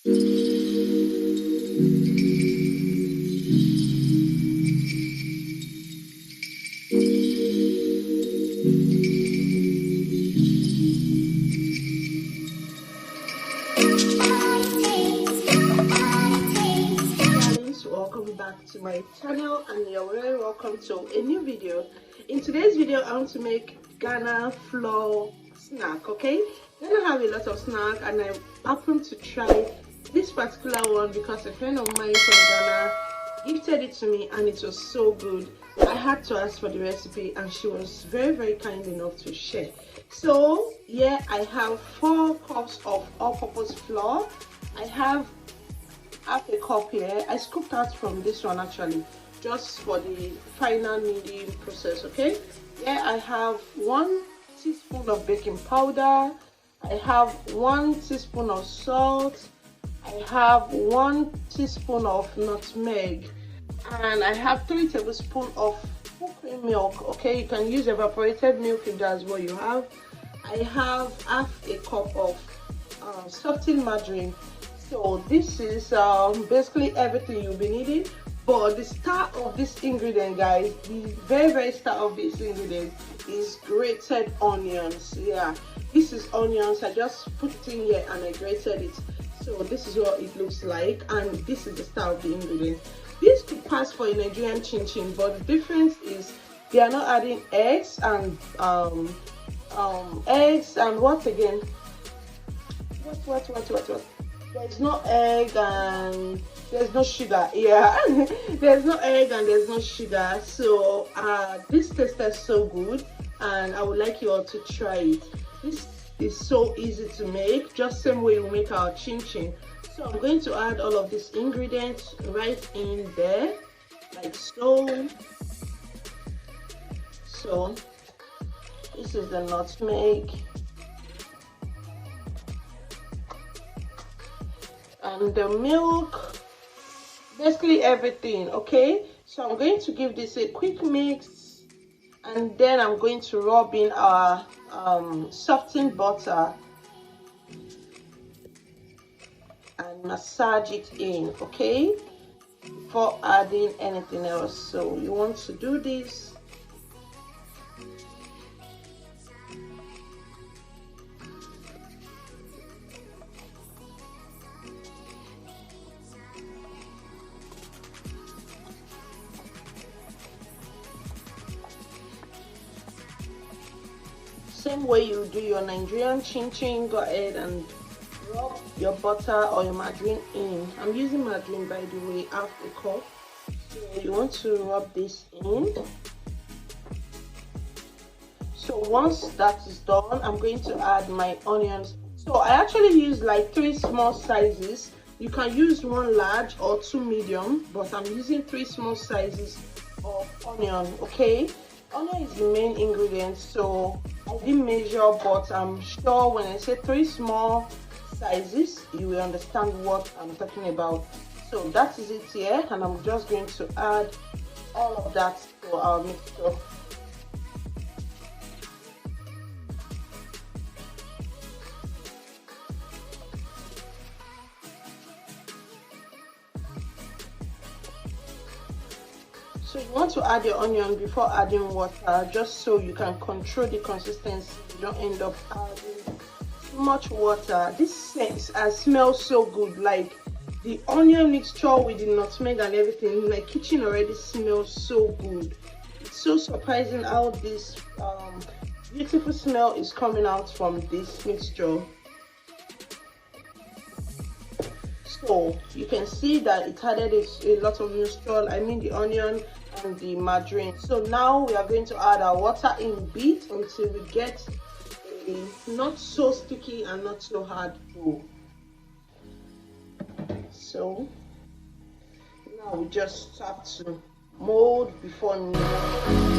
Welcome back to my channel, and you're very welcome to a new video. In today's video, I want to make Ghana flour snack. Okay, Ghana have a lot of snack, and I happened to try this particular one because a friend of mine from Ghana gifted it to me, and it was so good. I had to ask for the recipe, and she was very kind enough to share. So yeah, I have 4 cups of all-purpose flour. I have half a cup here. I scooped out from this one actually, just for the final kneading process. Okay, yeah, I have 1 teaspoon of baking powder. I have 1 teaspoon of salt. I have 1 teaspoon of nutmeg, and I have 3 tablespoons of full cream milk. Okay, you can use evaporated milk if that's what you have. I have half a cup of softened margarine. So this is basically everything you'll be needing. But the star of this ingredient, guys, the very star of this ingredient is grated onions. Yeah, this is onions. I just put it in here and I grated it. So this is what it looks like, and this is the star of the ingredient. This could pass for a Nigerian chinchin, but the difference is they are not adding eggs and what again? What? There's no egg and there's no sugar. Yeah, there's no egg and there's no sugar. So this tasted so good, and I would like you all to try it. This is so easy to make, just same way we make our chinchin. So I'm going to add all of these ingredients right in there, like so. So this is the nutmeg and the milk, basically everything. Okay, so I'm going to give this a quick mix, and then I'm going to rub in our softened butter and massage it in, okay, before adding anything else. So you want to do this. Same way you do your Nigerian chinchin, go ahead and rub your butter or your margarine in. I'm using margarine, by the way, half a cup. So you want to rub this in. So once that is done, I'm going to add my onions. So I actually use like 3 small sizes. You can use 1 large or 2 medium, but I'm using 3 small sizes of onion. Okay, onion is the main ingredient, so I didn't measure, but I'm sure when I say 3 small sizes, you will understand what I'm talking about. So that is it here, and I'm just going to add all of that to our mixture. So you want to add your onion before adding water, just so you can control the consistency. You don't end up adding too much water. This smells so good, like the onion mixture with the nutmeg and everything. My kitchen already smells so good. It's so surprising how this beautiful smell is coming out from this mixture. So you can see that it added a lot of moisture, I mean the onion and the margarine. So now we are going to add our water in bit until we get a not so sticky and not so hard dough. So now we just have to mold before kneading.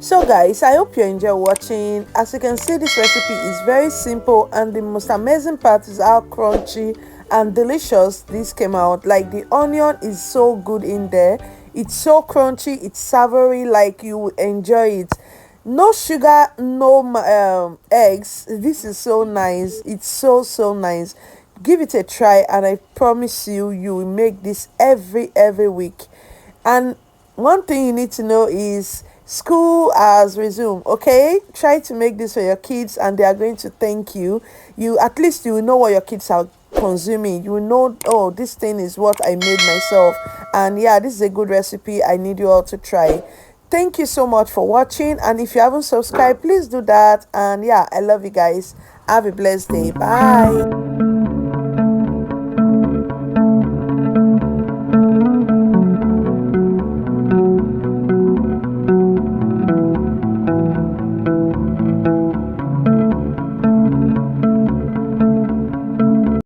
So guys, I hope you enjoy watching. As you can see, this recipe is very simple, and the most amazing part is how crunchy and delicious this came out. Like, the onion is so good in there, it's so crunchy, it's savory, like you will enjoy it. No sugar, no eggs. This is so nice, it's so nice. Give it a try, and I promise you, you will make this every week. And one thing you need to know is school has resumed. Okay, try to make this for your kids, and they are going to thank you. You, at least you will know what your kids are consuming. You will know, oh, this thing is what I made myself, and yeah, this is a good recipe. I need you all to try. Thank you so much for watching, and if you haven't subscribed, please do that. And yeah, I love you guys. Have a blessed day. Bye.